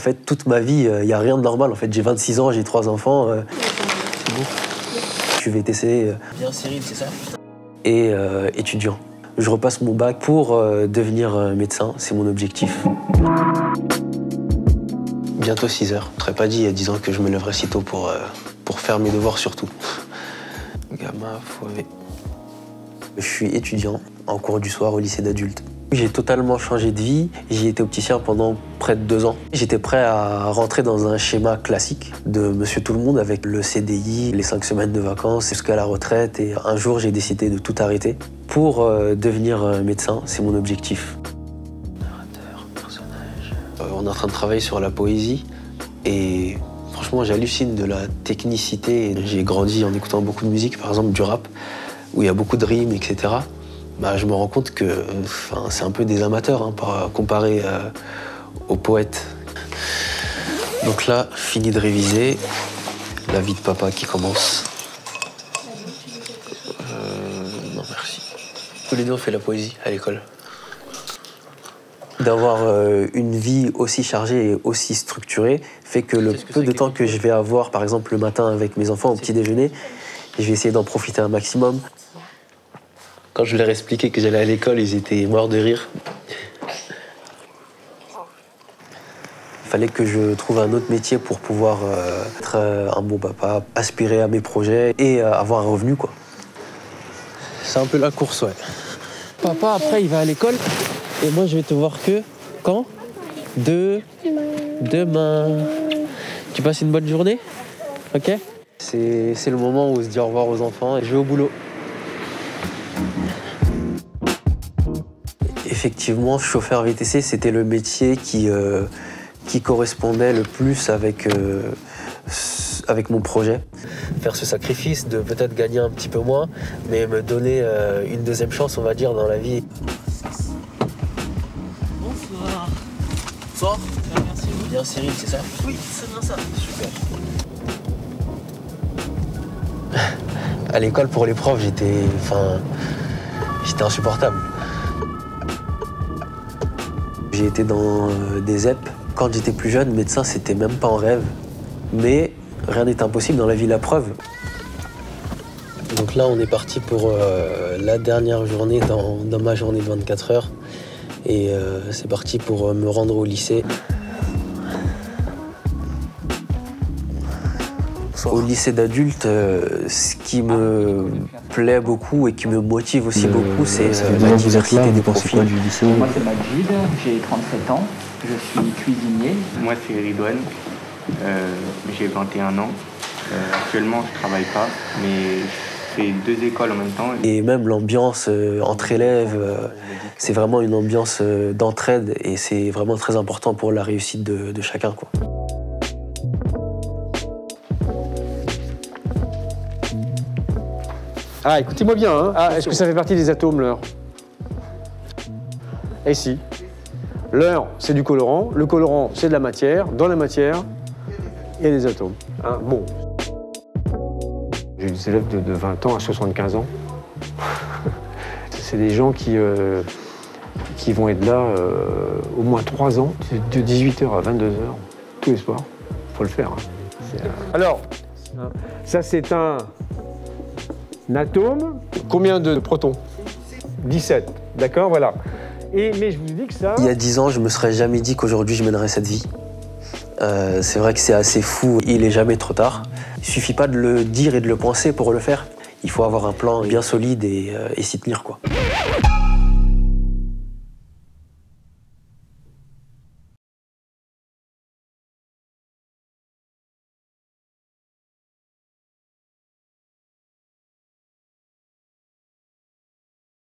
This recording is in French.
En fait, toute ma vie, il n'y a rien de normal. En fait, j'ai 26 ans, j'ai 3 enfants. C'est beau. Je suis VTC. Bien Cyril, c'est ça? Et étudiant. Je repasse mon bac pour devenir médecin, c'est mon objectif. Bientôt 6 heures. Je ne t'aurais pas dit il y a 10 ans que je me lèverais si tôt pour faire mes devoirs surtout. Gamma, fouet. Je suis étudiant en cours du soir au lycée d'adultes. J'ai totalement changé de vie. J'y étais opticien pendant près de 2 ans. J'étais prêt à rentrer dans un schéma classique de Monsieur Tout-le-Monde avec le CDI, les 5 semaines de vacances jusqu'à la retraite. Et un jour, j'ai décidé de tout arrêter pour devenir médecin. C'est mon objectif. Narrateur, personnage. On est en train de travailler sur la poésie et franchement, j'hallucine de la technicité. J'ai grandi en écoutant beaucoup de musique, par exemple du rap, où il y a beaucoup de rimes, etc. Bah, je me rends compte que c'est un peu des amateurs hein, comparé aux poètes. Donc là, fini de réviser, la vie de papa qui commence. Non, merci. Tous les deux, on fait la poésie à l'école. D'avoir une vie aussi chargée et aussi structurée fait que le peu de temps que je vais avoir, par exemple le matin avec mes enfants au petit déjeuner, je vais essayer d'en profiter un maximum. Quand je leur ai expliqué que j'allais à l'école, ils étaient morts de rire. Il fallait que je trouve un autre métier pour pouvoir être un bon papa, aspirer à mes projets et avoir un revenu, quoi. C'est un peu la course, ouais. Papa, après, il va à l'école et moi, je vais te voir que quand? Demain. Tu passes une bonne journée? Ok? C'est le moment où on se dit au revoir aux enfants et je vais au boulot. Effectivement, chauffeur VTC, c'était le métier qui correspondait le plus avec mon projet. Faire ce sacrifice de peut-être gagner un petit peu moins, mais me donner une deuxième chance, on va dire, dans la vie. Bonsoir. Bonsoir. Merci. Bien Cyril, c'est ça? Oui, c'est bien ça. Super. À l'école, pour les profs, j'étais insupportable. J'ai été dans des EP. Quand j'étais plus jeune, médecin, c'était même pas en rêve. Mais rien n'est impossible dans la vie, la preuve. Donc là, on est parti pour la dernière journée dans ma journée de 24 heures. Et c'est parti pour me rendre au lycée. Au lycée d'adultes, ce qui me plaît beaucoup et qui me motive aussi beaucoup, c'est la diversité des profils du lycée. Moi, c'est Majid, j'ai 37 ans, je suis cuisinier. Moi, c'est Ridwan, j'ai 21 ans. Actuellement, je ne travaille pas, mais je fais 2 écoles en même temps. Et même l'ambiance entre élèves, c'est vraiment une ambiance d'entraide et c'est vraiment très important pour la réussite de chacun, quoi. Ah, écoutez-moi bien, hein. Ah, est-ce que ça fait partie des atomes, l'heure? Eh si. L'heure, c'est du colorant. Le colorant, c'est de la matière. Dans la matière, il y a des atomes. Hein, bon. J'ai des élèves de 20 ans à 75 ans. C'est des gens qui vont être là au moins 3 ans, de 18h à 22h, tous les soirs. Il faut le faire. Hein. Alors, ça c'est un atome. Combien de protons? 17. D'accord, voilà. Mais je vous dis que ça... Il y a 10 ans, je me serais jamais dit qu'aujourd'hui je mènerais cette vie. C'est vrai que c'est assez fou. Il est jamais trop tard. Il suffit pas de le dire et de le penser pour le faire. Il faut avoir un plan bien solide et s'y tenir, quoi.